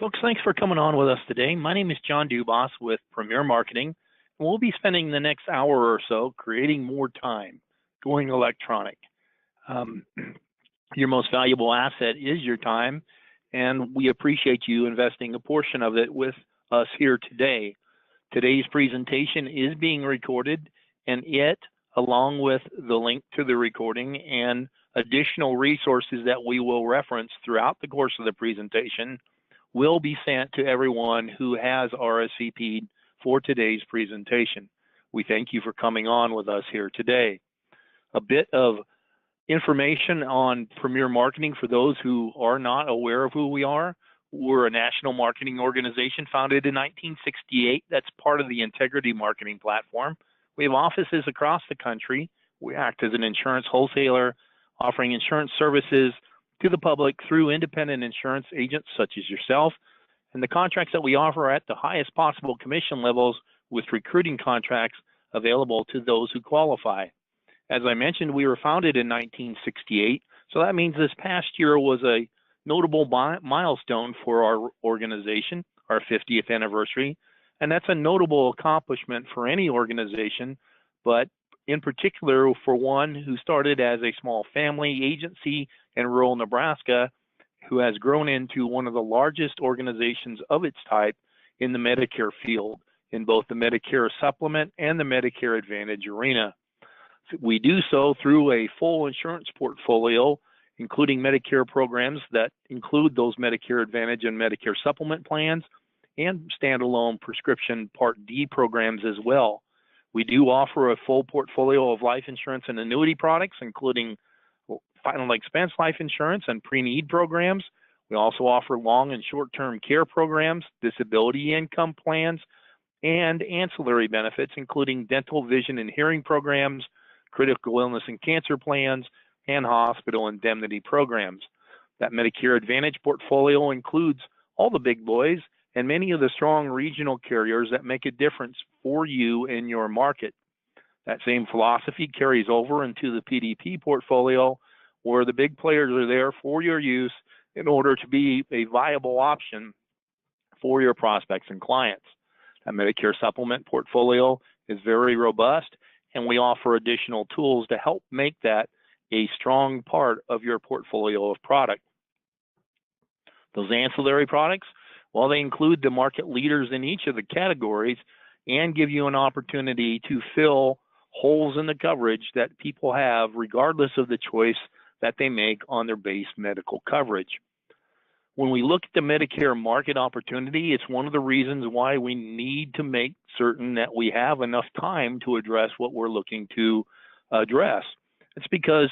Folks, thanks for coming on with us today. My name is John Dubas with Premier Marketing, and we'll be spending the next hour or so creating more time, going electronic. Your most valuable asset is your time, and we appreciate you investing a portion of it with us here today. Today's presentation is being recorded, and it, along with the link to the recording and additional resources that we will reference throughout the course of the presentation, will be sent to everyone who has RSVP'd for today's presentation. We thank you for coming on with us here today. A bit of information on Premier Marketing for those who are not aware of who we are. We're a national marketing organization founded in 1968 that's part of the Integrity Marketing Platform. We have offices across the country. We act as an insurance wholesaler, offering insurance services to the public through independent insurance agents such as yourself. And the contracts that we offer are at the highest possible commission levels, with recruiting contracts available to those who qualify. As I mentioned, we were founded in 1968, so that means this past year was a notable milestone for our organization, our 50th anniversary, and that's a notable accomplishment for any organization, but in particular for one who started as a small family agency in rural Nebraska, who has grown into one of the largest organizations of its type in the Medicare field, in both the Medicare Supplement and the Medicare Advantage arena. We do so through a full insurance portfolio, including Medicare programs that include those Medicare Advantage and Medicare Supplement plans, and standalone prescription Part D programs as well. We do offer a full portfolio of life insurance and annuity products, including final expense life insurance and pre-need programs. We also offer long and short-term care programs, disability income plans, and ancillary benefits, including dental, vision, and hearing programs, critical illness and cancer plans, and hospital indemnity programs. That Medicare Advantage portfolio includes all the big boys and many of the strong regional carriers that make a difference for you in your market. That same philosophy carries over into the PDP portfolio, where the big players are there for your use in order to be a viable option for your prospects and clients. That Medicare Supplement portfolio is very robust, and we offer additional tools to help make that a strong part of your portfolio of product. Those ancillary products, well, they include the market leaders in each of the categories and give you an opportunity to fill holes in the coverage that people have regardless of the choice that they make on their base medical coverage. When we look at the Medicare market opportunity, it's one of the reasons why we need to make certain that we have enough time to address what we're looking to address. It's because,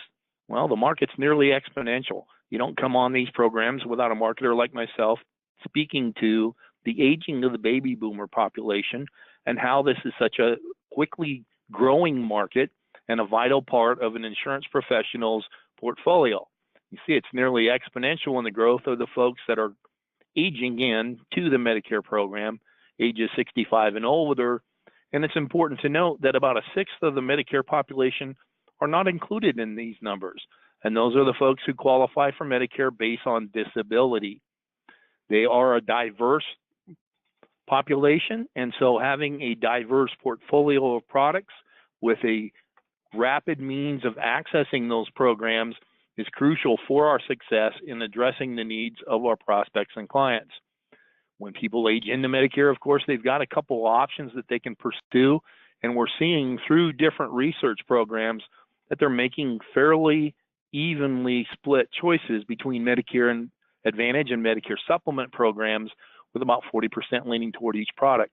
well, the market's nearly exponential. You don't come on these programs without a marketer like myself speaking to the aging of the baby boomer population and how this is such a quickly growing market and a vital part of an insurance professional's portfolio. You see, it's nearly exponential in the growth of the folks that are aging in to the Medicare program, ages 65 and older. And it's important to note that about a sixth of the Medicare population are not included in these numbers. And those are the folks who qualify for Medicare based on disability. They are a diverse population, and so having a diverse portfolio of products with a rapid means of accessing those programs is crucial for our success in addressing the needs of our prospects and clients. When people age into Medicare, of course, they've got a couple of options that they can pursue, and we're seeing through different research programs that they're making fairly evenly split choices between Medicare and Advantage and Medicare Supplement programs, with about 40% leaning toward each product.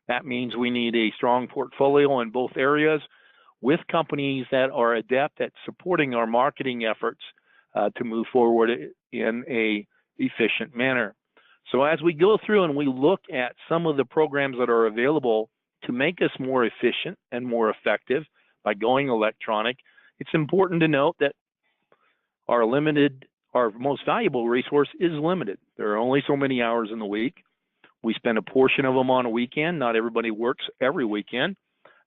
That means we need a strong portfolio in both areas with companies that are adept at supporting our marketing efforts to move forward in a efficient manner. So as we go through and we look at some of the programs that are available to make us more efficient and more effective by going electronic, it's important to note that our most valuable resource is limited. There are only so many hours in the week. We spend a portion of them on a weekend. Not everybody works every weekend.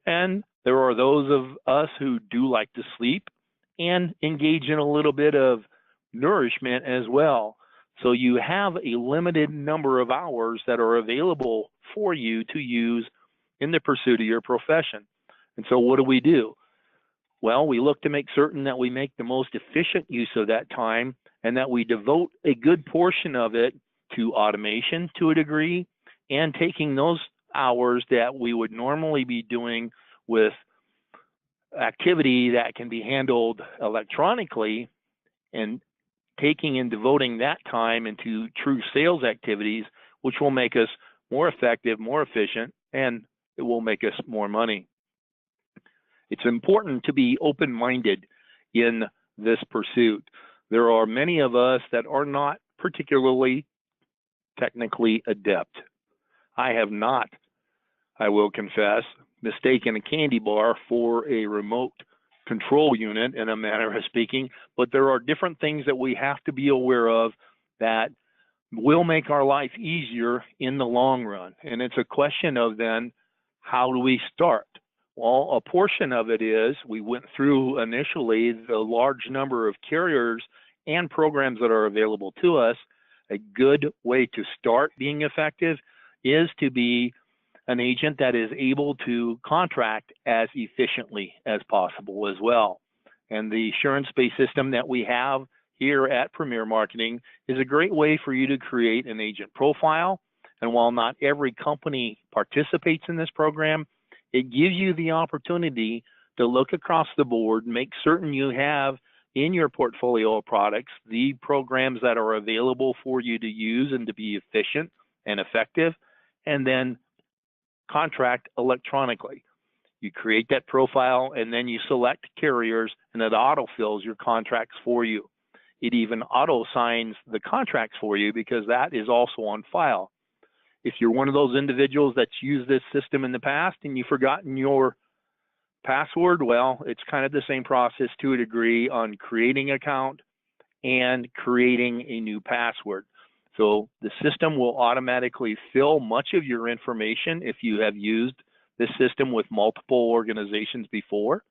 And there are those of us who do like to sleep and engage in a little bit of nourishment as well. So you have a limited number of hours that are available for you to use in the pursuit of your profession. And so what do? Well, we look to make certain that we make the most efficient use of that time and that we devote a good portion of it to automation to a degree, and taking those hours that we would normally be doing with activity that can be handled electronically and taking and devoting that time into true sales activities, which will make us more effective, more efficient, and it will make us more money. It's important to be open-minded in this pursuit. There are many of us that are not particularly technically adept. I have not, I will confess, mistaken a candy bar for a remote control unit in a manner of speaking, but there are different things that we have to be aware of that will make our life easier in the long run. And it's a question of then, how do we start? Well, a portion of it is, we went through initially the large number of carriers and programs that are available to us. A good way to start being effective is to be an agent that is able to contract as efficiently as possible as well. And the assurance-based system that we have here at Premier Marketing is a great way for you to create an agent profile. And while not every company participates in this program, it gives you the opportunity to look across the board, make certain you have in your portfolio of products the programs that are available for you to use and to be efficient and effective, and then contract electronically. You create that profile and then you select carriers, and it auto-fills your contracts for you. It even auto-signs the contracts for you because that is also on file. If you're one of those individuals that's used this system in the past and you've forgotten your password, well, it's kind of the same process to a degree on creating an account and creating a new password. So the system will automatically fill much of your information if you have used this system with multiple organizations before,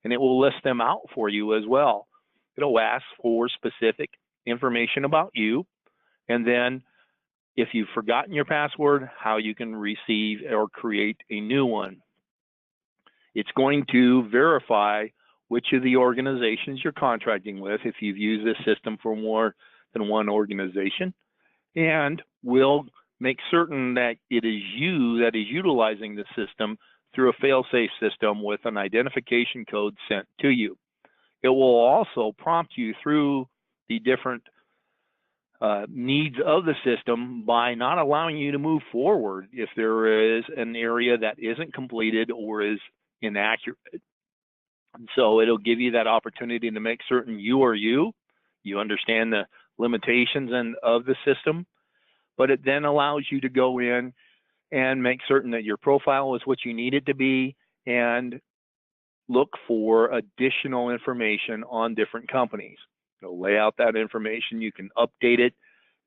and it will list them out for you as well. It'll ask for specific information about you, and then if you've forgotten your password, how you can receive or create a new one. It's going to verify which of the organizations you're contracting with if you've used this system for more than one organization, and will make certain that it is you that is utilizing the system through a fail-safe system with an identification code sent to you. It will also prompt you through the different needs of the system by not allowing you to move forward if there is an area that isn't completed or is inaccurate. And so it'll give you that opportunity to make certain you are you understand the limitations of the system, but it then allows you to go in and make certain that your profile is what you need it to be and look for additional information on different companies. It'll lay out that information. You can update it.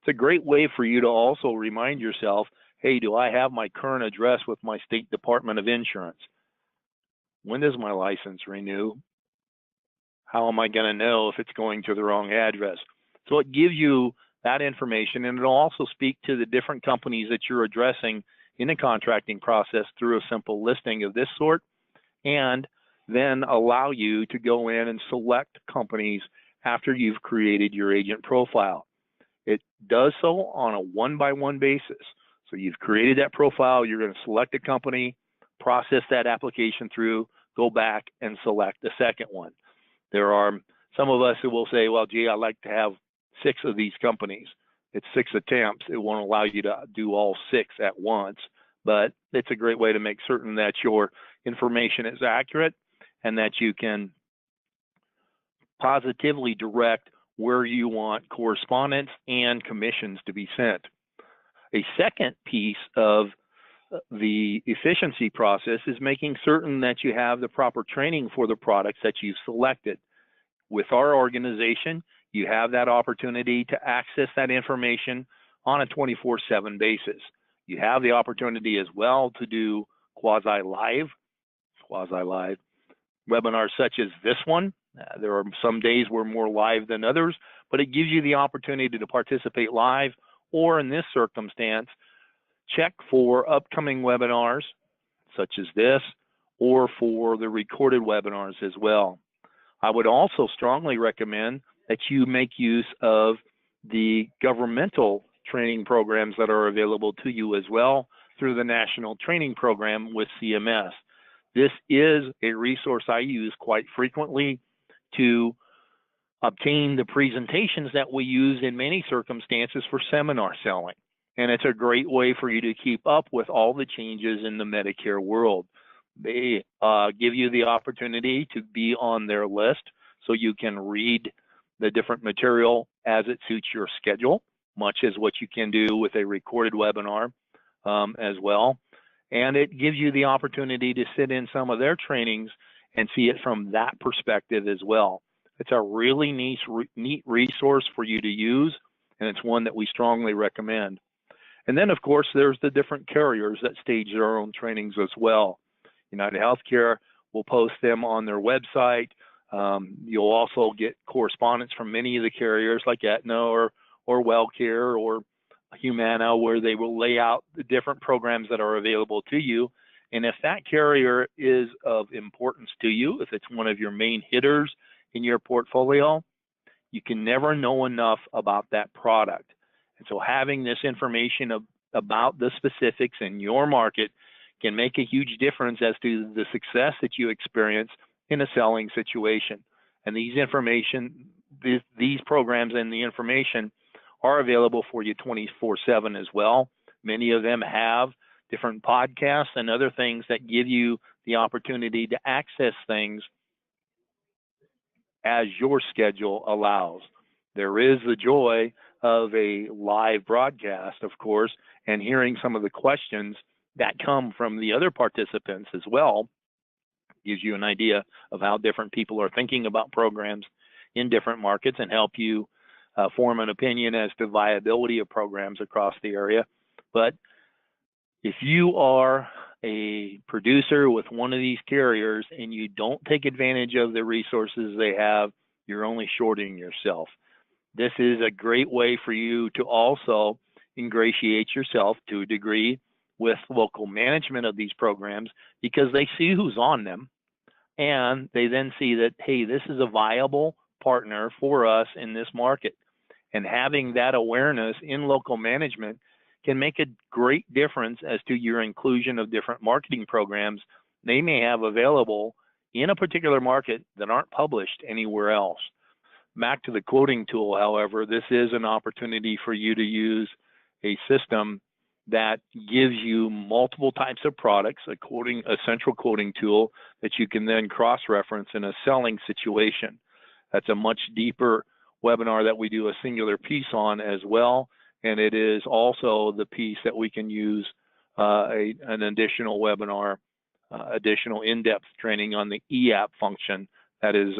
It's a great way for you to also remind yourself, hey, do I have my current address with my state Department of Insurance? When does my license renew? How am I going to know if it's going to the wrong address? So it gives you that information, and it'll also speak to the different companies that you're addressing in the contracting process through a simple listing of this sort, and then allow you to go in and select companies after you've created your agent profile. It does so on a one-by-one basis. So you've created that profile, you're going to select a company, process that application through, go back and select the second one. There are some of us who will say, well, gee, I'd like to have 6 of these companies. It's 6 attempts. It won't allow you to do all 6 at once, but it's a great way to make certain that your information is accurate and that you can positively direct where you want correspondence and commissions to be sent. A second piece of the efficiency process is making certain that you have the proper training for the products that you've selected. With our organization, you have that opportunity to access that information on a 24/7 basis. You have the opportunity as well to do quasi-live webinars such as this one, There are some days we're more live than others, but it gives you the opportunity to participate live, or in this circumstance, check for upcoming webinars such as this, or for the recorded webinars as well. I would also strongly recommend that you make use of the governmental training programs that are available to you as well through the National Training Program with CMS. This is a resource I use quite frequently to obtain the presentations that we use in many circumstances for seminar selling. And it's a great way for you to keep up with all the changes in the Medicare world. They give you the opportunity to be on their list so you can read the different material as it suits your schedule, much as what you can do with a recorded webinar as well. And it gives you the opportunity to sit in some of their trainings and see it from that perspective as well. It's a really neat resource for you to use, and it's one that we strongly recommend. And then, of course, there's the different carriers that stage their own trainings as well. United Healthcare will post them on their website. You'll also get correspondence from many of the carriers like Aetna or WellCare or Humana, where they will lay out the different programs that are available to you. And if that carrier is of importance to you, if it's one of your main hitters in your portfolio, you can never know enough about that product. And so having this information about the specifics in your market can make a huge difference as to the success that you experience in a selling situation. And these programs and the information are available for you 24/7 as well. Many of them have different podcasts and other things that give you the opportunity to access things as your schedule allows. There is the joy of a live broadcast, of course, and hearing some of the questions that come from the other participants as well gives you an idea of how different people are thinking about programs in different markets and help you form an opinion as to viability of programs across the area. But if you are a producer with one of these carriers and you don't take advantage of the resources they have, you're only shorting yourself. This is a great way for you to also ingratiate yourself to a degree with local management of these programs, because they see who's on them and they then see that, hey, this is a viable partner for us in this market. And having that awareness in local management can make a great difference as to your inclusion of different marketing programs they may have available in a particular market that aren't published anywhere else. Back to the quoting tool, however, this is an opportunity for you to use a system that gives you multiple types of products, a central quoting tool that you can then cross-reference in a selling situation. That's a much deeper webinar that we do a singular piece on as well, and it is also the piece that we can use an additional webinar, additional in-depth training on the e-app function that is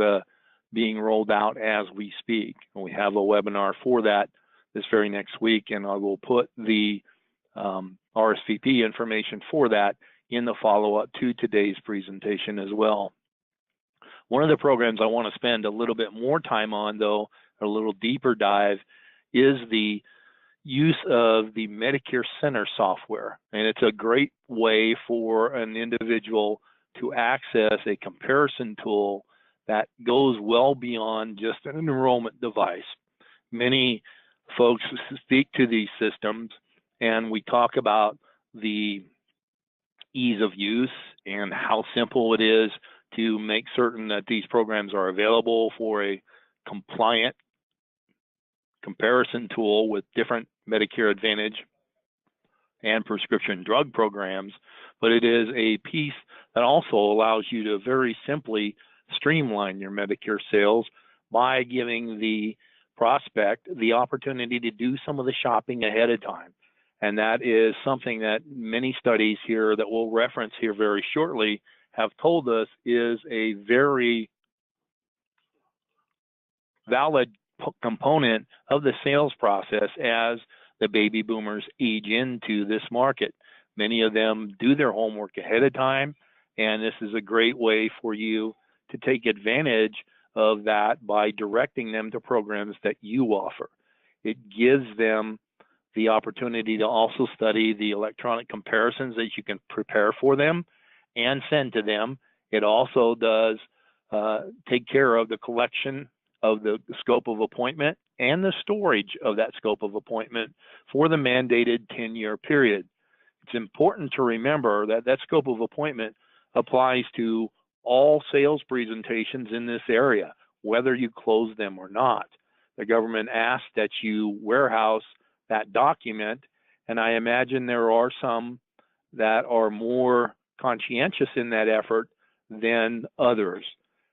being rolled out as we speak. And we have a webinar for that this very next week, and I will put the RSVP information for that in the follow-up to today's presentation as well. One of the programs I want to spend a little bit more time on, though, a little deeper dive, is the use of the Medicare Center software. And it's a great way for an individual to access a comparison tool that goes well beyond just an enrollment device. Many folks speak to these systems and we talk about the ease of use and how simple it is to make certain that these programs are available for a compliant comparison tool with different Medicare Advantage and prescription drug programs, but it is a piece that also allows you to very simply streamline your Medicare sales by giving the prospect the opportunity to do some of the shopping ahead of time. And that is something that many studies here that we'll reference here very shortly have told us is a very valid component of the sales process as the baby boomers age into this market. Many of them do their homework ahead of time, and this is a great way for you to take advantage of that by directing them to programs that you offer. It gives them the opportunity to also study the electronic comparisons that you can prepare for them and send to them. It also does take care of the collection of the scope of appointment and the storage of that scope of appointment for the mandated 10-year period. It's important to remember that that scope of appointment applies to all sales presentations in this area, whether you close them or not. The government asks that you warehouse that document, and I imagine there are some that are more conscientious in that effort than others.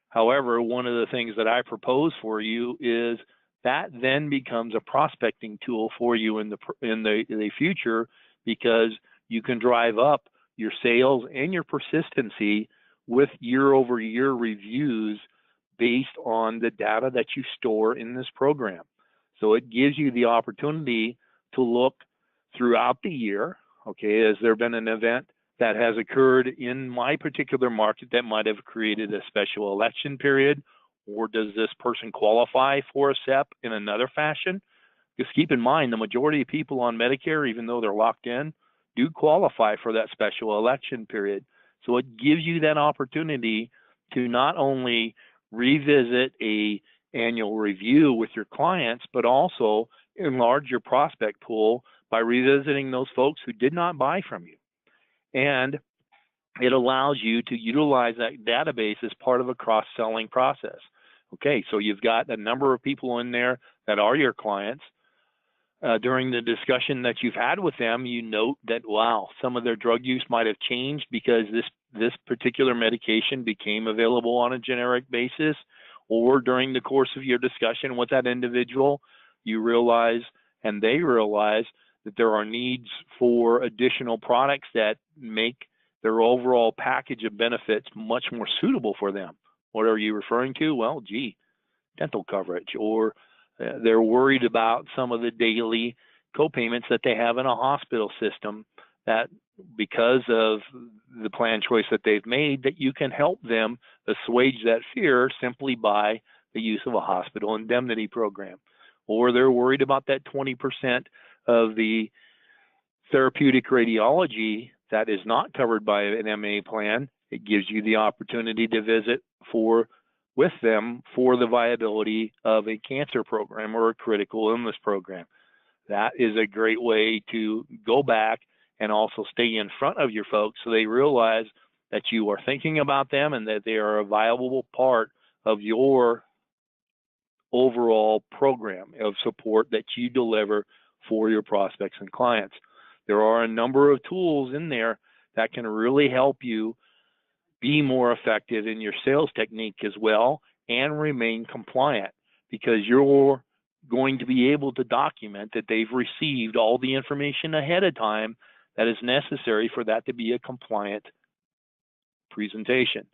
However, one of the things that I propose for you is that then becomes a prospecting tool for you in the future, because you can drive up your sales and your persistency with year-over-year reviews based on the data that you store in this program. So it gives you the opportunity to look throughout the year. Okay, has there been an event that has occurred in my particular market that might have created a special election period, or does this person qualify for a SEP in another fashion? Just keep in mind, the majority of people on Medicare, even though they're locked in, do qualify for that special election period. So it gives you that opportunity to not only revisit a annual review with your clients, but also enlarge your prospect pool by revisiting those folks who did not buy from you. And it allows you to utilize that database as part of a cross-selling process. Okay, so you've got a number of people in there that are your clients. During the discussion that you've had with them, you note that, wow, some of their drug use might have changed because this particular medication became available on a generic basis, or during the course of your discussion with that individual, you realize and they realize that there are needs for additional products that make their overall package of benefits much more suitable for them. What are you referring to? Well, gee, dental coverage, or they're worried about some of the daily co-payments that they have in a hospital system, that because of the plan choice that they've made, that you can help them assuage that fear simply by the use of a hospital indemnity program. Or they're worried about that 20% of the therapeutic radiology that is not covered by an MA plan. It gives you the opportunity to visit with them for the viability of a cancer program or a critical illness program. That is a great way to go back and also stay in front of your folks so they realize that you are thinking about them and that they are a viable part of your overall program of support that you deliver for your prospects and clients. There are a number of tools in there that can really help you be more effective in your sales technique as well and remain compliant, because you're going to be able to document that they've received all the information ahead of time that is necessary for that to be a compliant presentation.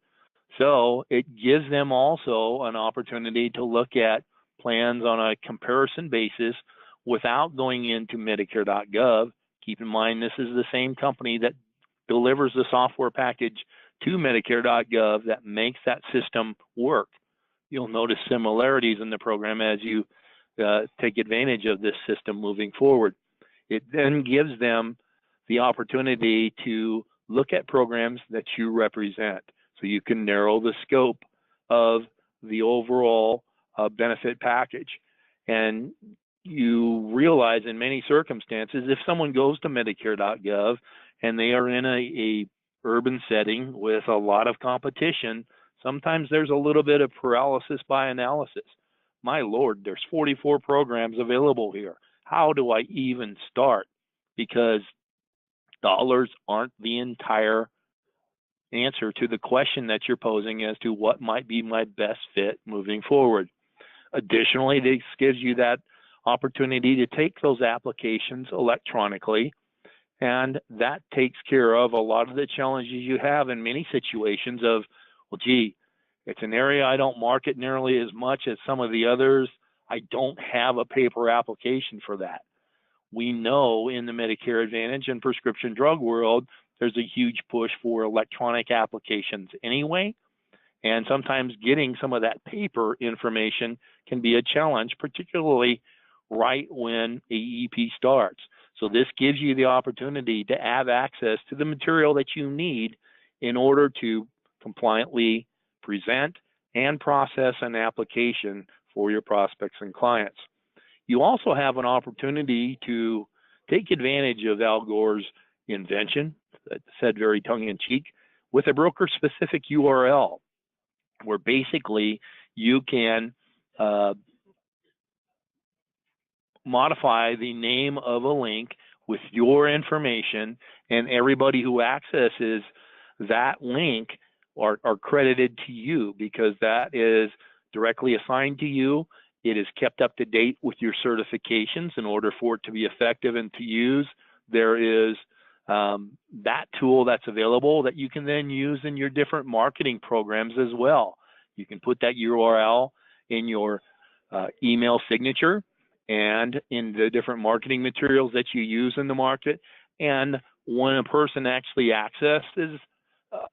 So it gives them also an opportunity to look at plans on a comparison basis without going into Medicare.gov. Keep in mind, this is the same company that delivers the software package to Medicare.gov that makes that system work. You'll notice similarities in the program as you take advantage of this system moving forward. It then gives them the opportunity to look at programs that you represent, so you can narrow the scope of the overall benefit package. And you realize in many circumstances, if someone goes to Medicare.gov and they are in a urban setting with a lot of competition, sometimes there's a little bit of paralysis by analysis. My Lord, there's 44 programs available here. How do I even start? Because dollars aren't the entire answer to the question that you're posing as to what might be my best fit moving forward. Additionally, this gives you that opportunity to take those applications electronically, and that takes care of a lot of the challenges you have in many situations of, well, gee, it's an area I don't market nearly as much as some of the others. I don't have a paper application for that. We know in the Medicare Advantage and prescription drug world, there's a huge push for electronic applications anyway. And sometimes getting some of that paper information can be a challenge, particularly right when AEP starts. So this gives you the opportunity to have access to the material that you need in order to compliantly present and process an application for your prospects and clients. You also have an opportunity to take advantage of Al Gore's invention, said very tongue-in-cheek, with a broker-specific URL, where basically you can modify the name of a link with your information, and everybody who accesses that link are credited to you, because that is directly assigned to you. It is kept up to date with your certifications in order for it to be effective and to use. There is that tool that's available that you can then use in your different marketing programs as well. You can put that URL in your email signature and in the different marketing materials that you use in the market. And when a person actually accesses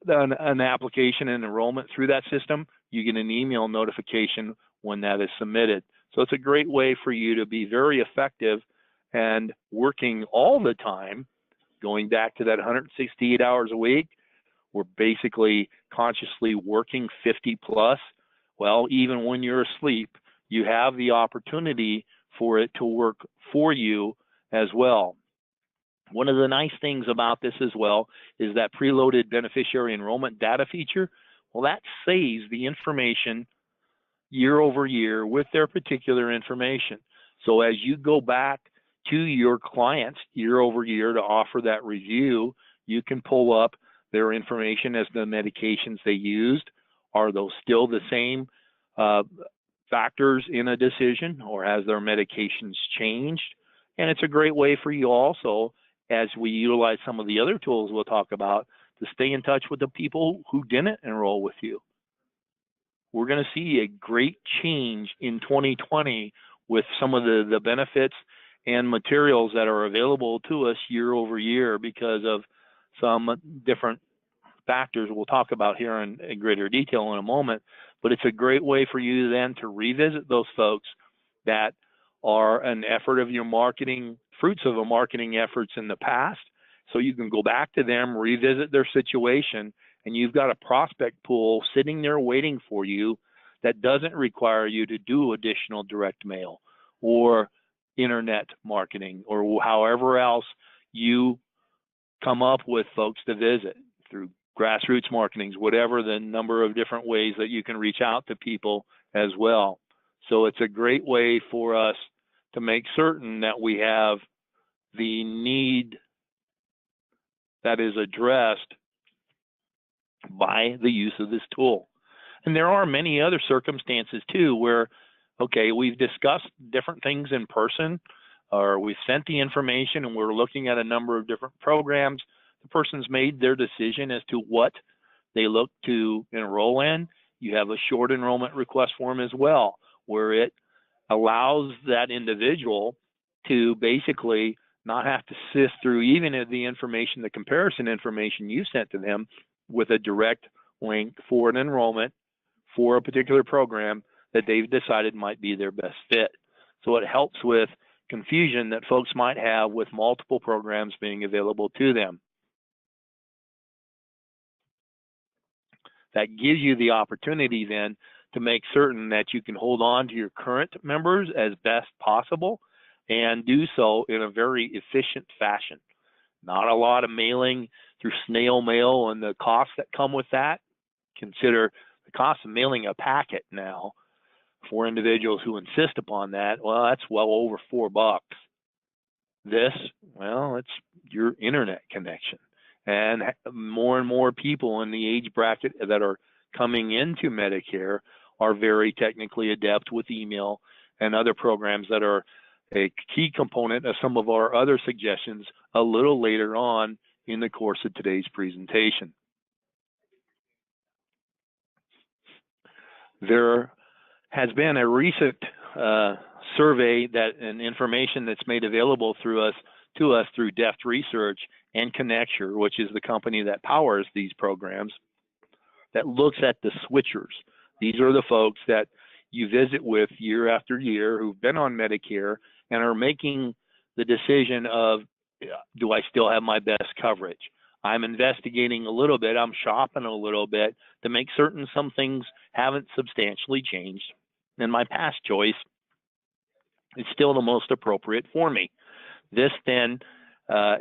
an application and enrollment through that system, you get an email notification when that is submitted. So it's a great way for you to be very effective and working all the time. Going back to that 168 hours a week, we're basically consciously working 50 plus. Well, even when you're asleep, you have the opportunity for it to work for you as well. One of the nice things about this as well is that preloaded beneficiary enrollment data feature. Well, that saves the information year over year with their particular information. So as you go back to your clients year over year to offer that review, you can pull up their information as the medications they used. Are those still the same factors in a decision, or has their medications changed? And it's a great way for you also, as we utilize some of the other tools we'll talk about, to stay in touch with the people who didn't enroll with you. We're going to see a great change in 2020 with some of the benefits and materials that are available to us year over year because of some different factors we'll talk about here in greater detail in a moment. But it's a great way for you then to revisit those folks that are an effort of your marketing, fruits of a marketing efforts in the past. So you can go back to them, revisit their situation, and you've got a prospect pool sitting there waiting for you that doesn't require you to do additional direct mail or internet marketing or however else you come up with folks to visit through grassroots marketings, whatever the number of different ways that you can reach out to people as well. So it's a great way for us to make certain that we have the need that is addressed by the use of this tool. And there are many other circumstances too where, okay, we've discussed different things in person, or we've sent the information and we're looking at a number of different programs. The person's made their decision as to what they look to enroll in. You have a short enrollment request form as well, where it allows that individual to basically not have to sift through even the information, the comparison information you sent to them, with a direct link for an enrollment for a particular program that they've decided might be their best fit. So it helps with confusion that folks might have with multiple programs being available to them. That gives you the opportunity then to make certain that you can hold on to your current members as best possible and do so in a very efficient fashion. Not a lot of mailing through snail mail and the costs that come with that. Consider the cost of mailing a packet now for individuals who insist upon that. Well, that's well over $4. This, well, it's your internet connection. And more and more people in the age bracket that are coming into Medicare are very technically adept with email and other programs that are a key component of some of our other suggestions a little later on in the course of today's presentation. There has been a recent survey and information that's made available to us through Deft Research and Connecture, which is the company that powers these programs. that looks at the switchers. These are the folks that you visit with year after year who've been on Medicare and are making the decision of, do I still have my best coverage? I'm investigating a little bit, I'm shopping a little bit to make certain some things haven't substantially changed, and my past choice is still the most appropriate for me. This then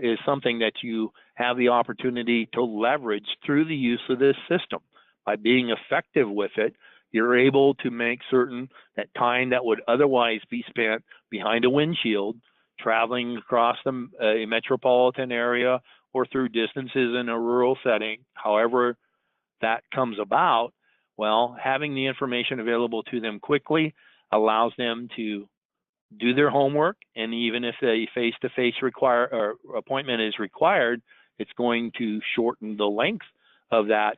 is something that you have the opportunity to leverage through the use of this system. By being effective with it, you're able to make certain that time that would otherwise be spent behind a windshield, traveling across a metropolitan area or through distances in a rural setting, however that comes about, well, having the information available to them quickly allows them to do their homework, and even if a face-to-face appointment is required, it's going to shorten the length of that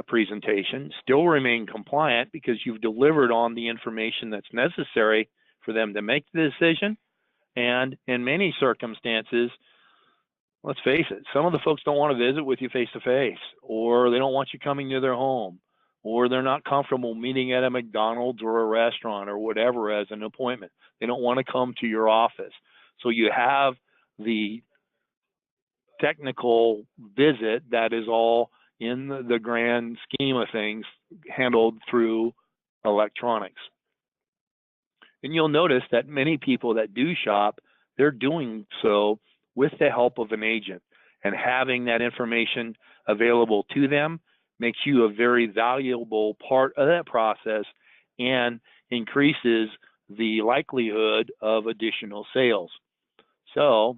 presentation, still remain compliant because you've delivered on the information that's necessary for them to make the decision. And in many circumstances, let's face it, some of the folks don't want to visit with you face-to-face, or they don't want you coming to their home, or they're not comfortable meeting at a McDonald's or a restaurant or whatever as an appointment. They don't want to come to your office. So you have the technical visit that is all in the grand scheme of things handled through electronics. And you'll notice that many people that do shop, they're doing so with the help of an agent, and having that information available to them makes you a very valuable part of that process and increases the likelihood of additional sales. So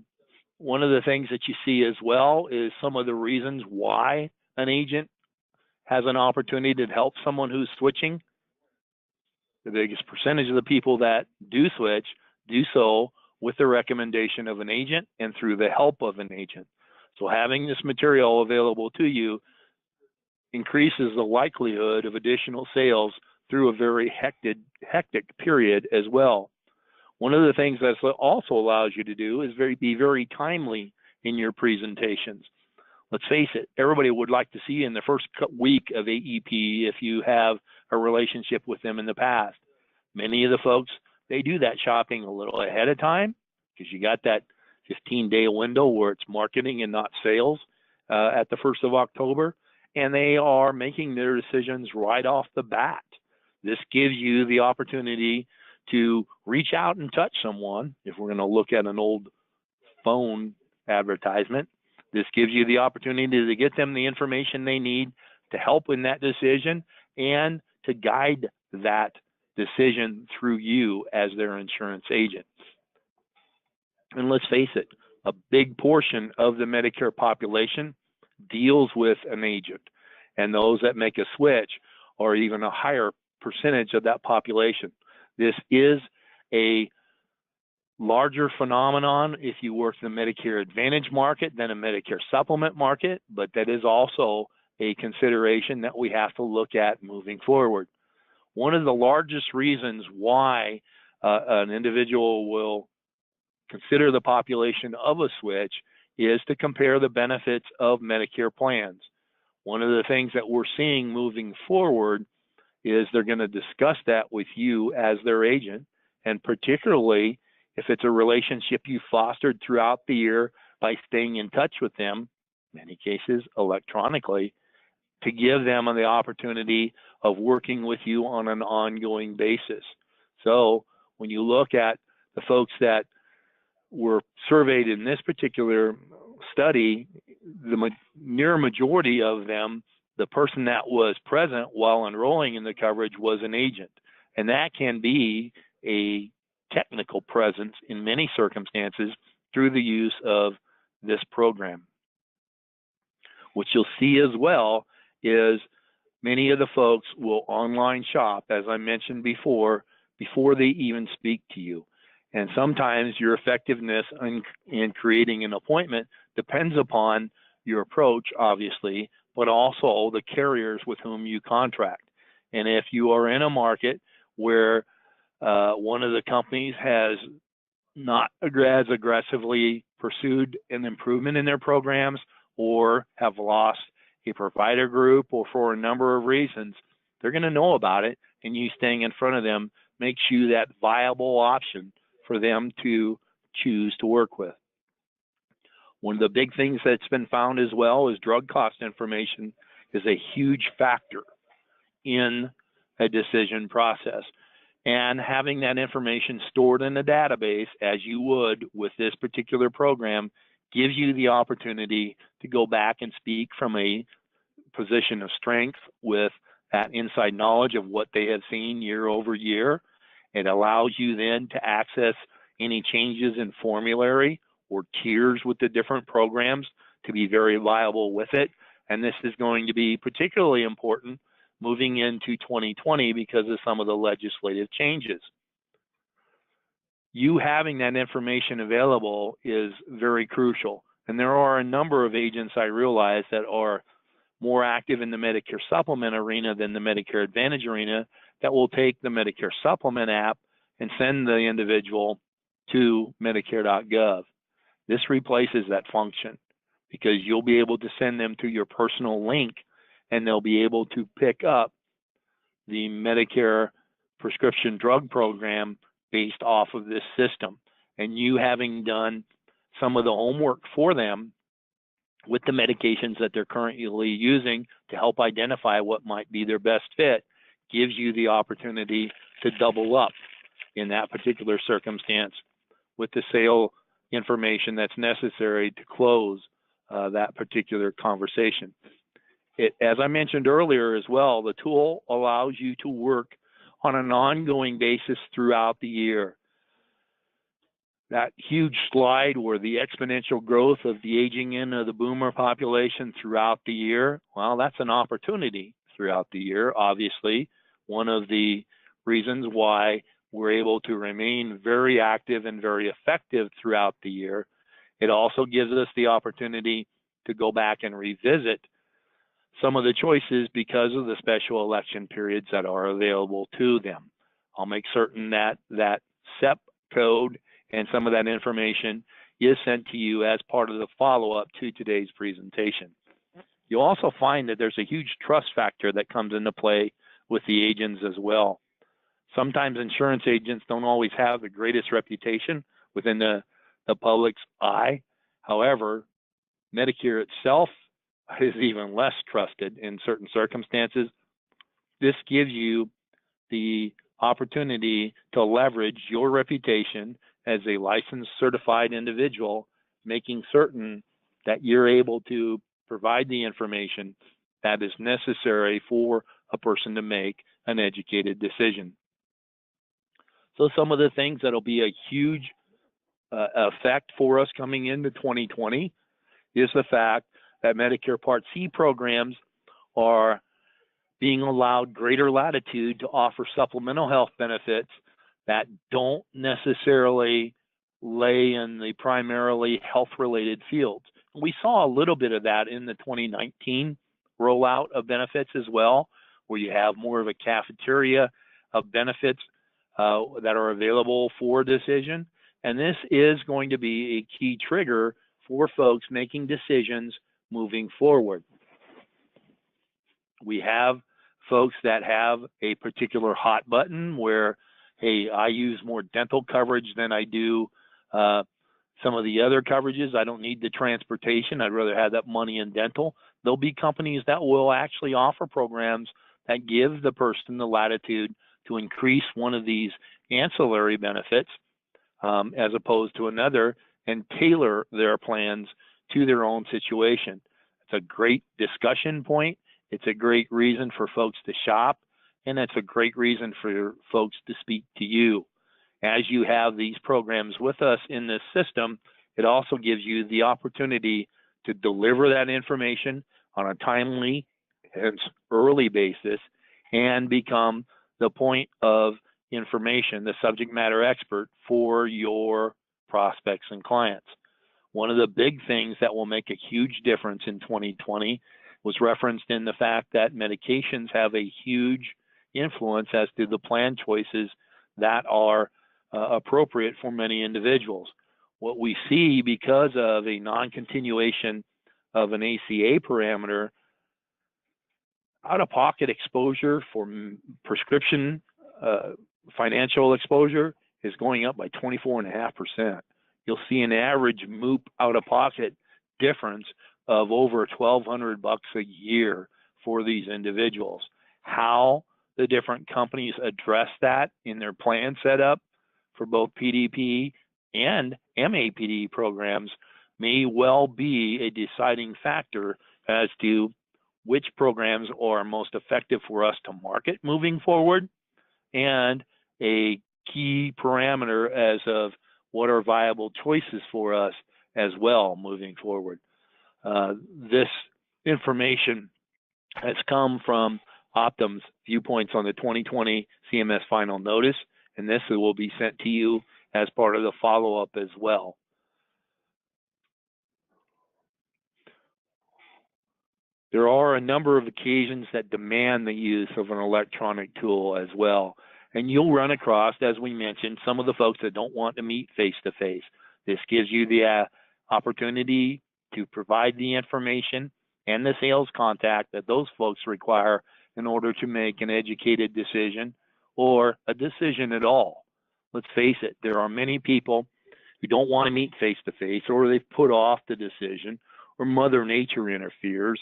one of the things that you see as well is some of the reasons why an agent has an opportunity to help someone who's switching. The biggest percentage of the people that do switch do so with the recommendation of an agent and through the help of an agent. So having this material available to you increases the likelihood of additional sales through a very hectic period as well. One of the things that also allows you to do is be very timely in your presentations. Let's face it, everybody would like to see you in the first week of AEP if you have a relationship with them in the past. Many of the folks, they do that shopping a little ahead of time because you got that 15-day window where it's marketing and not sales at the 1st of October, and they are making their decisions right off the bat. This gives you the opportunity to reach out and touch someone. If we're going to look at an old phone advertisement, this gives you the opportunity to get them the information they need to help in that decision and to guide that decision through you as their insurance agent. And let's face it, a big portion of the Medicare population deals with an agent, and those that make a switch are even a higher percentage of that population. This is a larger phenomenon if you work in the Medicare Advantage market than a Medicare Supplement market, but that is also a consideration that we have to look at moving forward. One of the largest reasons why an individual will consider the population of a switch is to compare the benefits of Medicare plans. One of the things that we're seeing moving forward is they're going to discuss that with you as their agent, and particularly if it's a relationship you fostered throughout the year by staying in touch with them, in many cases electronically, to give them the opportunity of working with you on an ongoing basis. So when you look at the folks that were surveyed in this particular study, the near majority of them, the person that was present while enrolling in the coverage was an agent. And that can be a technical presence in many circumstances through the use of this program. What you'll see as well is many of the folks will online shop, as I mentioned before they even speak to you. And sometimes your effectiveness in creating an appointment depends upon your approach, obviously, but also the carriers with whom you contract. And if you are in a market where one of the companies has not as aggressively pursued an improvement in their programs or have lost a provider group, or for a number of reasons, they're going to know about it, and you staying in front of them makes you that viable option for them to choose to work with. One of the big things that's been found as well is drug cost information is a huge factor in a decision process. And having that information stored in a database, as you would with this particular program, gives you the opportunity to go back and speak from a position of strength with that inside knowledge of what they have seen year over year. It allows you then to access any changes in formulary or tiers with the different programs to be very viable with it. And this is going to be particularly important moving into 2020 because of some of the legislative changes. You having that information available is very crucial. And there are a number of agents I realize that are more active in the Medicare Supplement arena than the Medicare Advantage arena that will take the Medicare Supplement app and send the individual to Medicare.gov. This replaces that function because you'll be able to send them to your personal link and they'll be able to pick up the Medicare prescription drug program based off of this system. And you having done some of the homework for them with the medications that they're currently using to help identify what might be their best fit gives you the opportunity to double up in that particular circumstance with the sale information that's necessary to close that particular conversation. As I mentioned earlier as well, the tool allows you to work on an ongoing basis throughout the year. That huge slide where the exponential growth of the aging in of the boomer population throughout the year, well, that's an opportunity throughout the year. Obviously, one of the reasons why we're able to remain very active and very effective throughout the year. It also gives us the opportunity to go back and revisit some of the choices because of the special election periods that are available to them. I'll make certain that that SEP code and some of that information is sent to you as part of the follow-up to today's presentation. You'll also find that there's a huge trust factor that comes into play with the agents as well. Sometimes insurance agents don't always have the greatest reputation within the public's eye. However, Medicare itself is even less trusted in certain circumstances. This gives you the opportunity to leverage your reputation as a licensed certified individual, making certain that you're able to provide the information that is necessary for a person to make an educated decision. So some of the things that'll be a huge effect for us coming into 2020 is the fact that Medicare Part C programs are being allowed greater latitude to offer supplemental health benefits that don't necessarily lay in the primarily health-related fields. We saw a little bit of that in the 2019 rollout of benefits as well, where you have more of a cafeteria of benefits that are available for decision. And this is going to be a key trigger for folks making decisions moving forward. We have folks that have a particular hot button where, hey, I use more dental coverage than I do some of the other coverages. I don't need the transportation. I'd rather have that money in dental. There'll be companies that will actually offer programs that give the person the latitude to increase one of these ancillary benefits as opposed to another and tailor their plans to their own situation. It's a great discussion point. It's a great reason for folks to shop, and it's a great reason for folks to speak to you. As you have these programs with us in this system, it also gives you the opportunity to deliver that information on a timely and early basis and become the point of information, the subject matter expert for your prospects and clients. One of the big things that will make a huge difference in 2020 was referenced in the fact that medications have a huge influence as to the plan choices that are appropriate for many individuals. What we see because of a non-continuation of an ACA parameter Out-of-pocket exposure for prescription financial exposure is going up by 24.5%. You'll see an average MOOP out-of-pocket difference of over $1,200 a year for these individuals. How the different companies address that in their plan setup for both PDP and MAPD programs may well be a deciding factor as to which programs are most effective for us to market moving forward, and a key parameter as of what are viable choices for us as well moving forward. This information has come from Optum's viewpoints on the 2020 CMS final notice, and this will be sent to you as part of the follow-up as well. There are a number of occasions that demand the use of an electronic tool as well. And you'll run across, as we mentioned, some of the folks that don't want to meet face-to-face. This gives you the opportunity to provide the information and the sales contact that those folks require in order to make an educated decision or a decision at all. Let's face it, there are many people who don't want to meet face-to-face, or they've put off the decision, or Mother Nature interferes,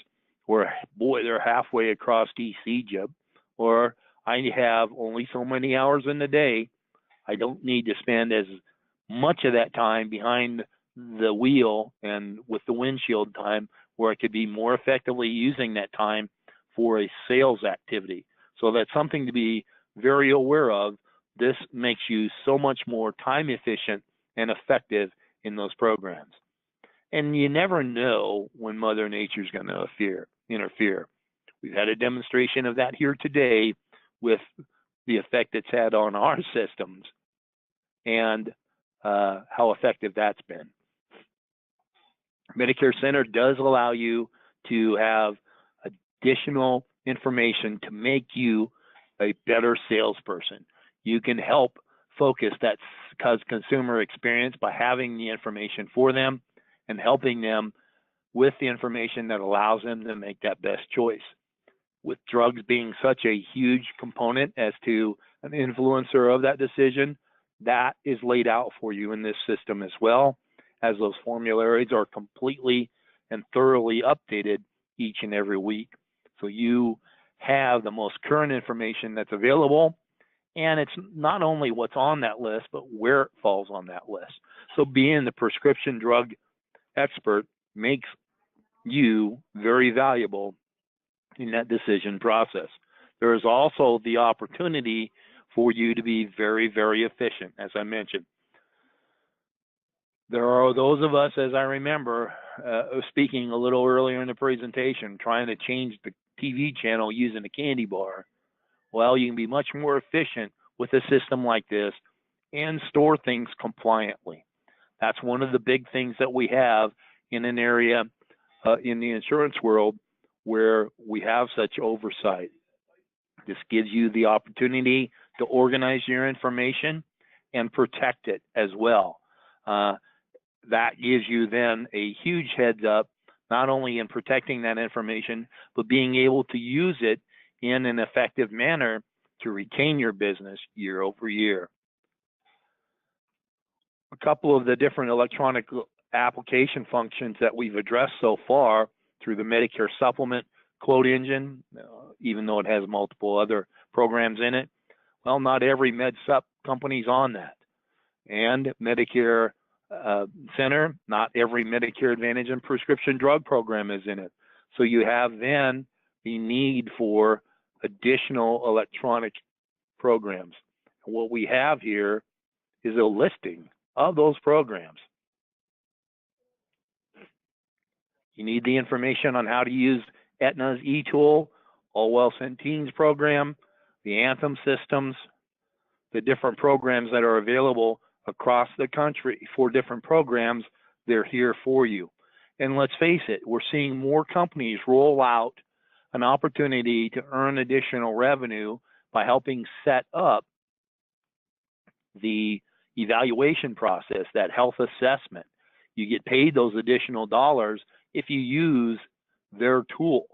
or boy, they're halfway across East Egypt, or I have only so many hours in the day. I don't need to spend as much of that time behind the wheel and with the windshield time, where I could be more effectively using that time for a sales activity. So that's something to be very aware of. This makes you so much more time efficient and effective in those programs. And you never know when Mother Nature's going to interfere. We've had a demonstration of that here today with the effect it's had on our systems and how effective that's been. Medicare Center does allow you to have additional information to make you a better salesperson. You can help focus that consumer experience by having the information for them and helping them with the information that allows them to make that best choice. With drugs being such a huge component as to an influencer of that decision, that is laid out for you in this system as well, as those formularies are completely and thoroughly updated each and every week. So you have the most current information that's available, and it's not only what's on that list, but where it falls on that list. So being the prescription drug expert makes you very valuable in that decision process. There is also the opportunity for you to be very, very efficient, as I mentioned. There are those of us, as I remember, speaking a little earlier in the presentation, trying to change the TV channel using a candy bar. Well, you can be much more efficient with a system like this and store things compliantly. That's one of the big things that we have in an area in the insurance world where we have such oversight. This gives you the opportunity to organize your information and protect it as well. That gives you then a huge heads up, not only in protecting that information, but being able to use it in an effective manner to retain your business year over year. A couple of the different electronic application functions that we've addressed so far through the Medicare Supplement quote engine, even though it has multiple other programs in it. Well, not every MedSup company's on that. And Medicare Center, not every Medicare Advantage and prescription drug program is in it. So you have then the need for additional electronic programs. And what we have here is a listing of those programs. You need the information on how to use Aetna's eTool, Allwell Centene's program, the Anthem systems, the different programs that are available across the country for different programs. They're here for you. And let's face it, we're seeing more companies roll out an opportunity to earn additional revenue by helping set up the evaluation process, that health assessment. You get paid those additional dollars if you use their tool.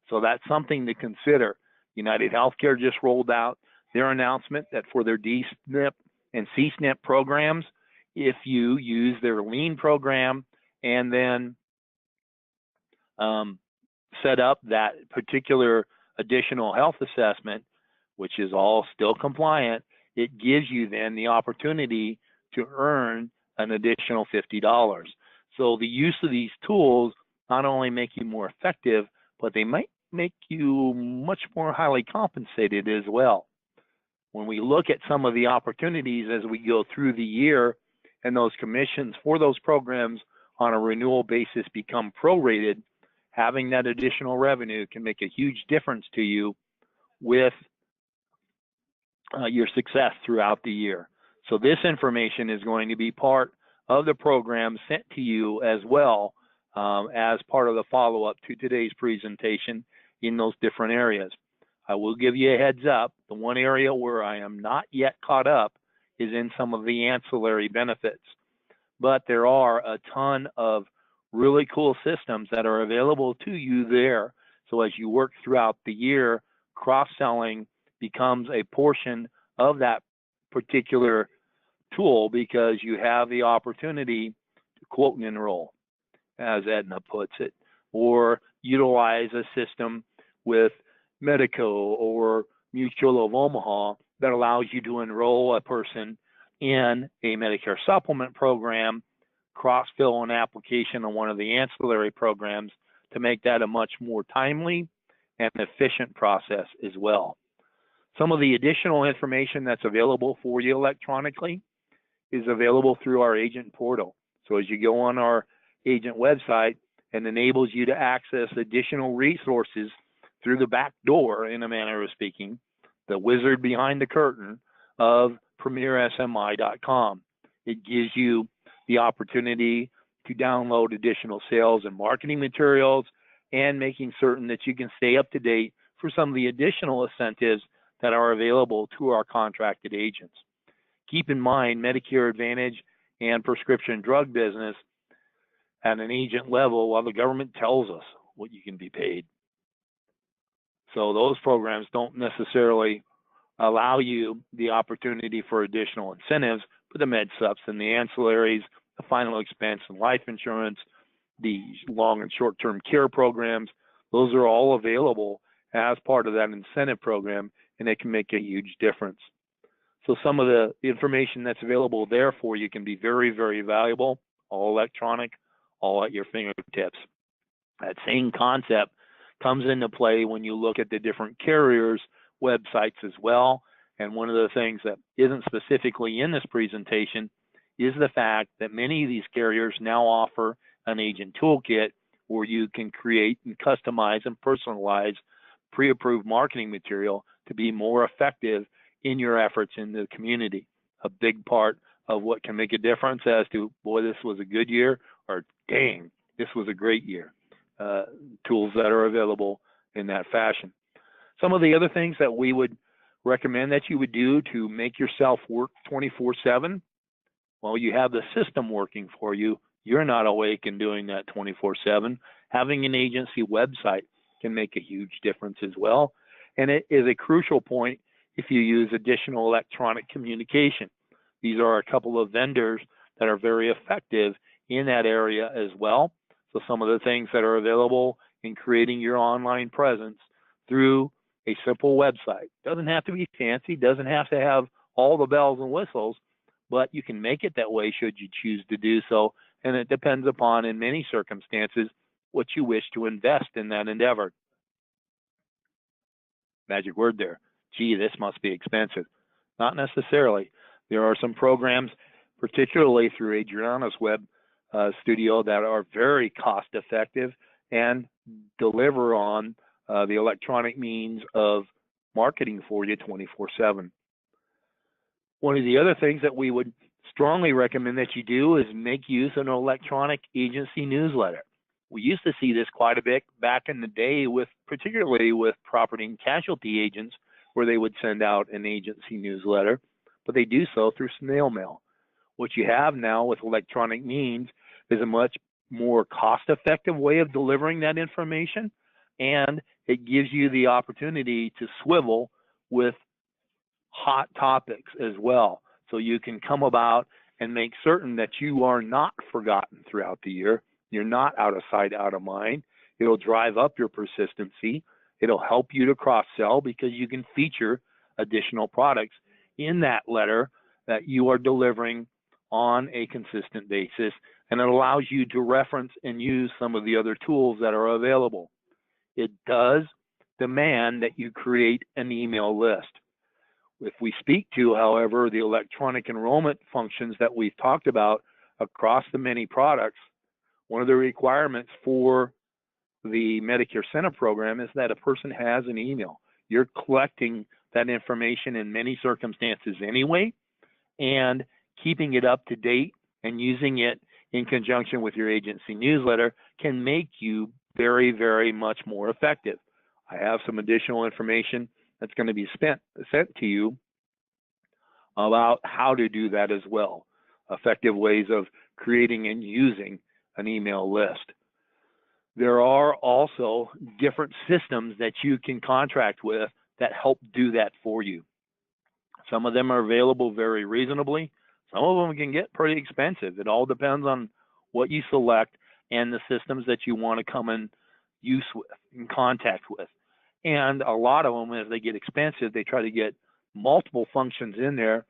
So that's something to consider. United Healthcare just rolled out their announcement that for their D-SNP and C-SNP programs, if you use their lean program and then set up that particular additional health assessment, which is all still compliant, it gives you then the opportunity to earn an additional $50. So the use of these tools not only make you more effective, but they might make you much more highly compensated as well. When we look at some of the opportunities as we go through the year and those commissions for those programs on a renewal basis become prorated, having that additional revenue can make a huge difference to you with your success throughout the year. So this information is going to be part of the program sent to you as well as part of the follow-up to today's presentation in those different areas. I will give you a heads up. The one area where I am not yet caught up is in some of the ancillary benefits. But there are a ton of really cool systems that are available to you there. So as you work throughout the year, cross-selling becomes a portion of that particular tool because you have the opportunity to quote and enroll, as Edna puts it, or utilize a system with Medico or Mutual of Omaha that allows you to enroll a person in a Medicare Supplement program, cross-fill an application on one of the ancillary programs to make that a much more timely and efficient process as well. Some of the additional information that's available for you electronically is available through our agent portal. So as you go on our agent website, it enables you to access additional resources through the back door, in a manner of speaking, the wizard behind the curtain of premiersmi.com. It gives you the opportunity to download additional sales and marketing materials and making certain that you can stay up to date for some of the additional incentives that are available to our contracted agents. Keep in mind, Medicare Advantage and prescription drug business at an agent level, while the government tells us what you can be paid. So those programs don't necessarily allow you the opportunity for additional incentives, but the med subs and the ancillaries, the final expense and life insurance, the long and short-term care programs, those are all available as part of that incentive program, and it can make a huge difference. So some of the information that's available there for you can be very, very valuable, all electronic, all at your fingertips. That same concept comes into play when you look at the different carriers' websites as well. And one of the things that isn't specifically in this presentation is the fact that many of these carriers now offer an agent toolkit where you can create and customize and personalize pre-approved marketing material to be more effective in your efforts in the community. A big part of what can make a difference as to, boy, this was a good year, or dang, this was a great year. Tools that are available in that fashion. Some of the other things that we would recommend that you would do to make yourself work 24/7, well, you have the system working for you. You're not awake and doing that 24/7. Having an agency website can make a huge difference as well. And it is a crucial point if you use additional electronic communication. These are a couple of vendors that are very effective in that area as well. So some of the things that are available in creating your online presence through a simple website. Doesn't have to be fancy, doesn't have to have all the bells and whistles, but you can make it that way should you choose to do so. And it depends upon, in many circumstances, what you wish to invest in that endeavor. Magic word there. Gee, this must be expensive. Not necessarily. There are some programs, particularly through Adriana's web studio, that are very cost effective and deliver on the electronic means of marketing for you 24/7. One of the other things that we would strongly recommend that you do is make use of an electronic agency newsletter. We used to see this quite a bit back in the day, particularly with property and casualty agents, where they would send out an agency newsletter, but they do so through snail mail. What you have now with electronic means is a much more cost-effective way of delivering that information, and it gives you the opportunity to swivel with hot topics as well. So you can come about and make certain that you are not forgotten throughout the year. You're not out of sight, out of mind. It'll drive up your persistency. It'll help you to cross-sell because you can feature additional products in that letter that you are delivering on a consistent basis, and it allows you to reference and use some of the other tools that are available. It does demand that you create an email list. If we speak to, however, the electronic enrollment functions that we've talked about across the many products, one of the requirements for the Medicare Center program is that a person has an email. You're collecting that information in many circumstances anyway, and keeping it up to date and using it in conjunction with your agency newsletter can make you very, very much more effective. I have some additional information that's going to be sent to you about how to do that as well. Effective ways of creating and using an email list. There are also different systems that you can contract with that help do that for you. Some of them are available very reasonably. Some of them can get pretty expensive. It all depends on what you select and the systems that you want to come in use with, in contact with. And a lot of them, as they get expensive, they try to get multiple functions in there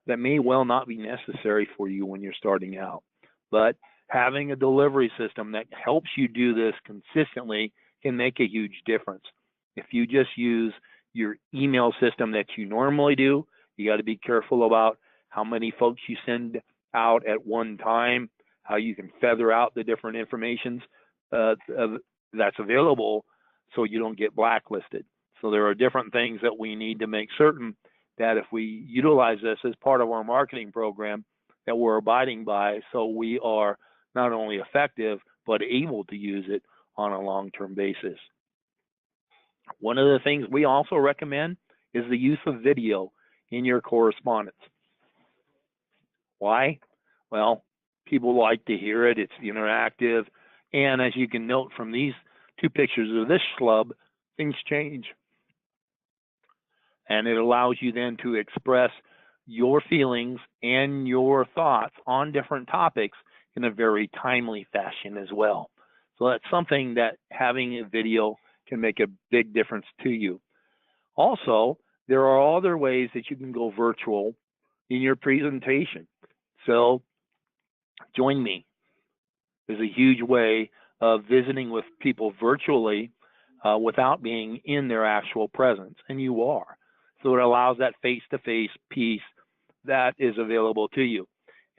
that may well not be necessary for you when you're starting out. But having a delivery system that helps you do this consistently can make a huge difference. If you just use your email system that you normally do, you got to be careful about how many folks you send out at one time, how you can feather out the different informations that's available so you don't get blacklisted. So there are different things that we need to make certain that if we utilize this as part of our marketing program, that we're abiding by, so we are not only effective, but able to use it on a long-term basis. One of the things we also recommend is the use of video in your correspondence. Why? Well, people like to hear it. It's interactive. And as you can note from these two pictures of this schlub, things change. And it allows you then to express your feelings and your thoughts on different topics in a very timely fashion as well. So that's something that having a video can make a big difference to you. Also, there are other ways that you can go virtual in your presentation. So join me. There's a huge way of visiting with people virtually without being in their actual presence, and you are. So it allows that face-to-face piece that is available to you.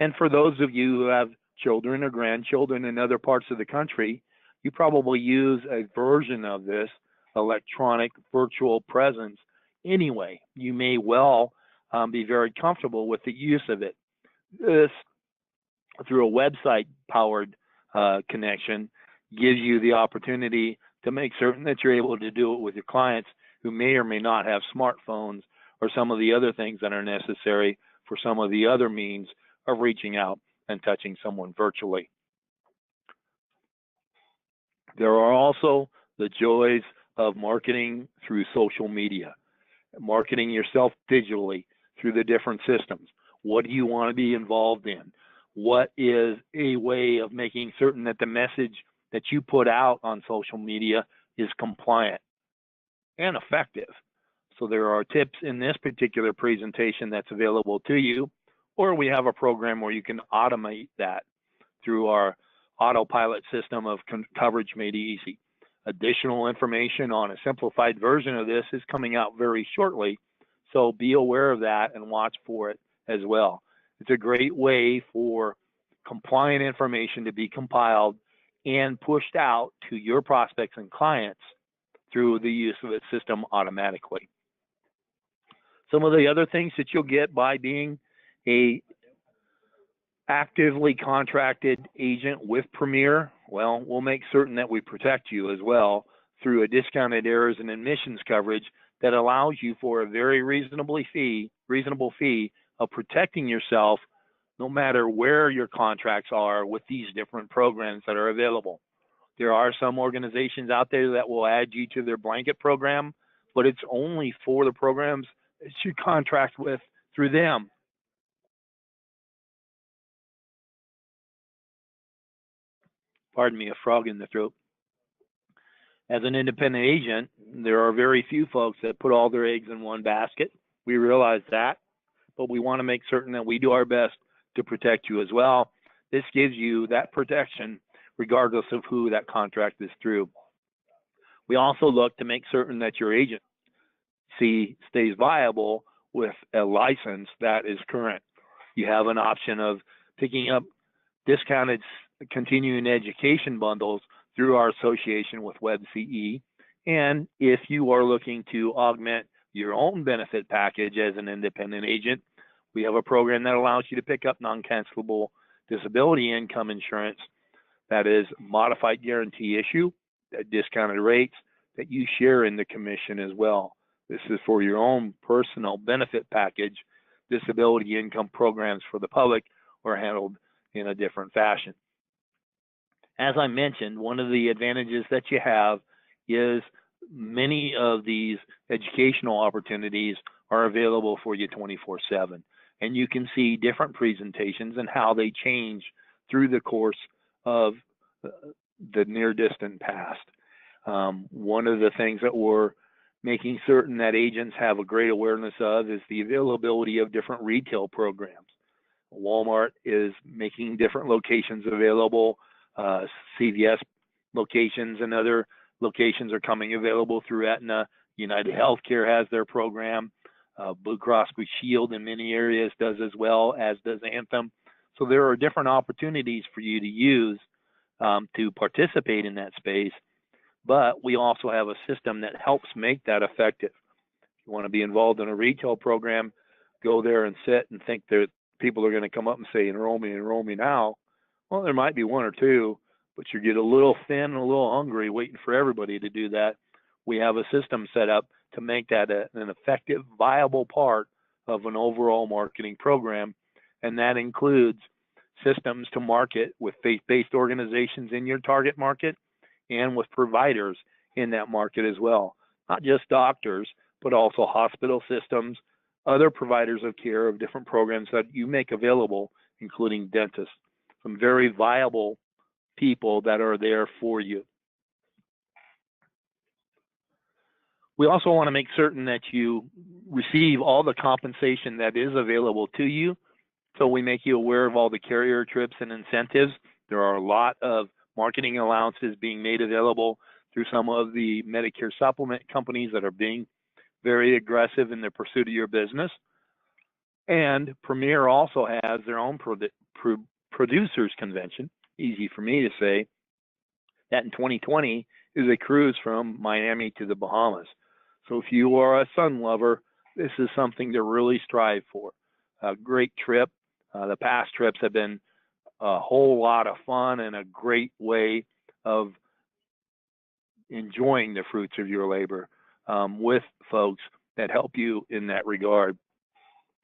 And for those of you who have children or grandchildren in other parts of the country, you probably use a version of this electronic virtual presence anyway. You may well be very comfortable with the use of it. This, through a website-powered connection, gives you the opportunity to make certain that you're able to do it with your clients who may or may not have smartphones or some of the other things that are necessary for some of the other means of reaching out and touching someone virtually. There are also the joys of marketing through social media, marketing yourself digitally through the different systems. What do you want to be involved in? What is a way of making certain that the message that you put out on social media is compliant and effective? So there are tips in this particular presentation that's available to you, or we have a program where you can automate that through our autopilot system of coverage made easy. Additional information on a simplified version of this is coming out very shortly, so be aware of that and watch for it as well. It's a great way for compliant information to be compiled and pushed out to your prospects and clients through the use of the system automatically. Some of the other things that you'll get by being a actively contracted agent with Premier, well, we'll make certain that we protect you as well through a discounted errors and admissions coverage that allows you for a very reasonable fee of protecting yourself no matter where your contracts are with these different programs that are available. There are some organizations out there that will add you to their blanket program, but it's only for the programs that you contract with through them. Pardon me, a frog in the throat. As an independent agent, there are very few folks that put all their eggs in one basket. We realize that, but we want to make certain that we do our best to protect you as well. This gives you that protection regardless of who that contract is through. We also look to make certain that your agency stays viable with a license that is current. You have an option of picking up discounted continuing education bundles through our association with WebCE. And if you are looking to augment your own benefit package as an independent agent, we have a program that allows you to pick up non-cancelable disability income insurance that is modified guarantee issue at discounted rates that you share in the commission as well. This is for your own personal benefit package. Disability income programs for the public are handled in a different fashion. As I mentioned, one of the advantages that you have is many of these educational opportunities are available for you 24/7. And you can see different presentations and how they change through the course of the near distant past. One of the things that we're making certain that agents have a great awareness of is the availability of different retail programs. Walmart is making different locations available. CVS locations and other locations are coming available through Aetna. United Healthcare has their program. Blue Cross Blue Shield in many areas does as well, as does Anthem. So there are different opportunities for you to use to participate in that space, but we also have a system that helps make that effective. If you want to be involved in a retail program, go there and sit and think that people are going to come up and say, enroll me now. Well, there might be one or two, but you get a little thin and a little hungry waiting for everybody to do that. We have a system set up to make that an effective, viable part of an overall marketing program, and that includes systems to market with faith-based organizations in your target market and with providers in that market as well. Not just doctors, but also hospital systems, other providers of care of different programs that you make available, including dentists. Some very viable people that are there for you. We also want to make certain that you receive all the compensation that is available to you. So we make you aware of all the carrier trips and incentives. There are a lot of marketing allowances being made available through some of the Medicare Supplement companies that are being very aggressive in their pursuit of your business. And Premier also has their own producers convention, easy for me to say, that in 2020 is a cruise from Miami to the Bahamas. So if you are a sun lover, this is something to really strive for. A great trip. The past trips have been a whole lot of fun and a great way of enjoying the fruits of your labor with folks that help you in that regard.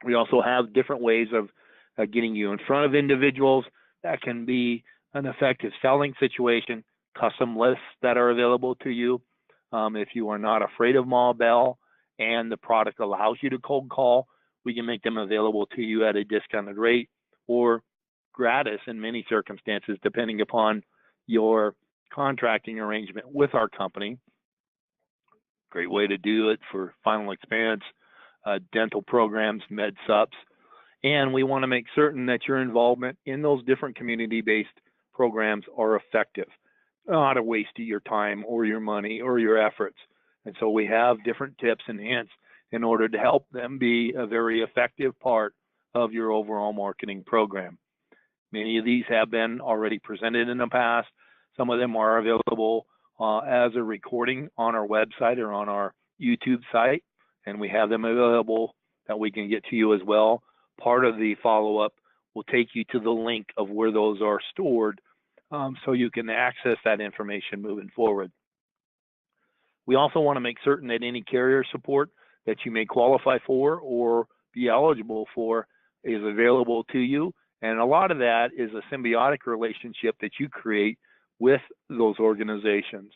We also have different ways of getting you in front of individuals. That can be an effective selling situation, custom lists that are available to you. If you are not afraid of Ma Bell and the product allows you to cold call, we can make them available to you at a discounted rate or gratis in many circumstances, depending upon your contracting arrangement with our company. Great way to do it for final expense, dental programs, med sups. And we want to make certain that your involvement in those different community-based programs are effective, not a waste of your time or your money or your efforts. And so we have different tips and hints in order to help them be a very effective part of your overall marketing program. Many of these have been already presented in the past. Some of them are available as a recording on our website or on our YouTube site, and we have them available that we can get to you as well. Part of the follow-up will take you to the link of where those are stored so you can access that information moving forward. We also want to make certain that any carrier support that you may qualify for or be eligible for is available to you. And a lot of that is a symbiotic relationship that you create with those organizations.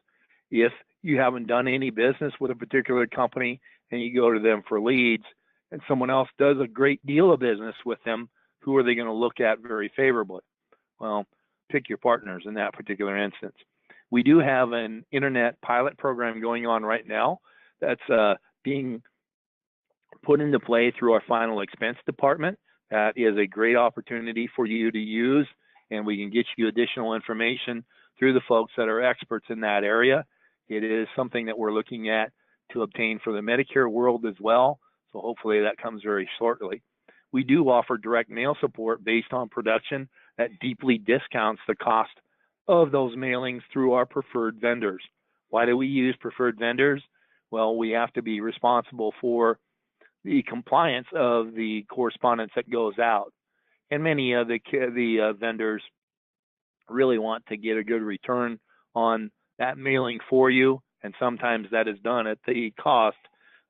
If you haven't done any business with a particular company and you go to them for leads and someone else does a great deal of business with them, who are they going to look at very favorably? Well, pick your partners in that particular instance. We do have an internet pilot program going on right now that's being put into play through our final expense department. That is a great opportunity for you to use, and we can get you additional information through the folks that are experts in that area. It is something that we're looking at to obtain for the Medicare world as well, so hopefully that comes very shortly. We do offer direct mail support based on production that deeply discounts the cost of those mailings through our preferred vendors. Why do we use preferred vendors? Well, we have to be responsible for the compliance of the correspondence that goes out. And many of the vendors really want to get a good return on that mailing for you, and sometimes that is done at the cost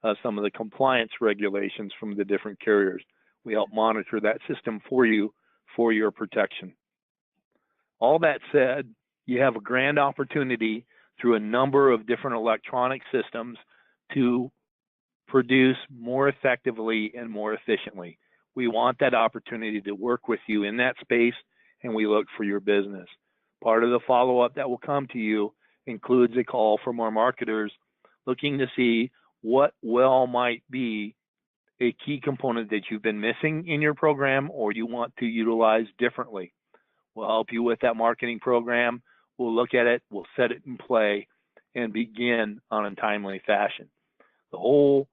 of some of the compliance regulations from the different carriers. We help monitor that system for you for your protection. All that said, you have a grand opportunity through a number of different electronic systems to produce more effectively and more efficiently. We want that opportunity to work with you in that space, and we look for your business. Part of the follow-up that will come to you includes a call from our marketers looking to see what might be a key component that you've been missing in your program or you want to utilize differently. We'll help you with that marketing program. We'll look at it, we'll set it in play, and begin on a timely fashion. The whole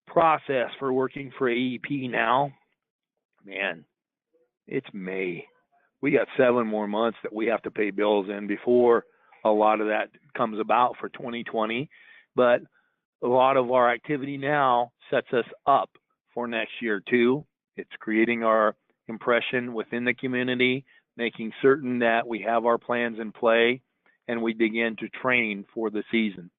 process for working for AEP now, man, it's May. We got 7 more months that we have to pay bills in before a lot of that comes about for 2020. But a lot of our activity now sets us up for next year too. It's creating our impression within the community, making certain that we have our plans in play, and we begin to train for the season.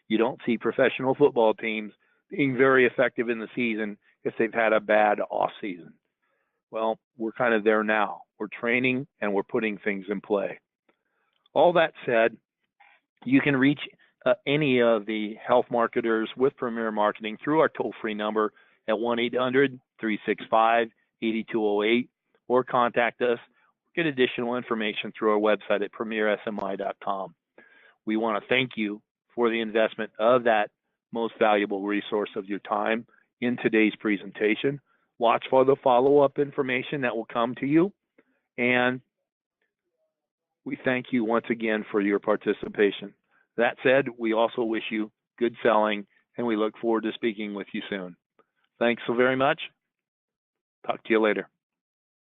You don't see professional football teams being very effective in the season if they've had a bad off season. Well, we're kind of there now. We're training and we're putting things in play. All that said, you can reach any of the health marketers with Premier Marketing through our toll-free number at 1-800-365-8208 or contact us. Get additional information through our website at premiersmi.com. We want to thank you for the investment of that most valuable resource of your time in today's presentation. Watch for the follow-up information that will come to you, and we thank you once again for your participation. That said, we also wish you good selling, and we look forward to speaking with you soon. Thanks so very much. Talk to you later.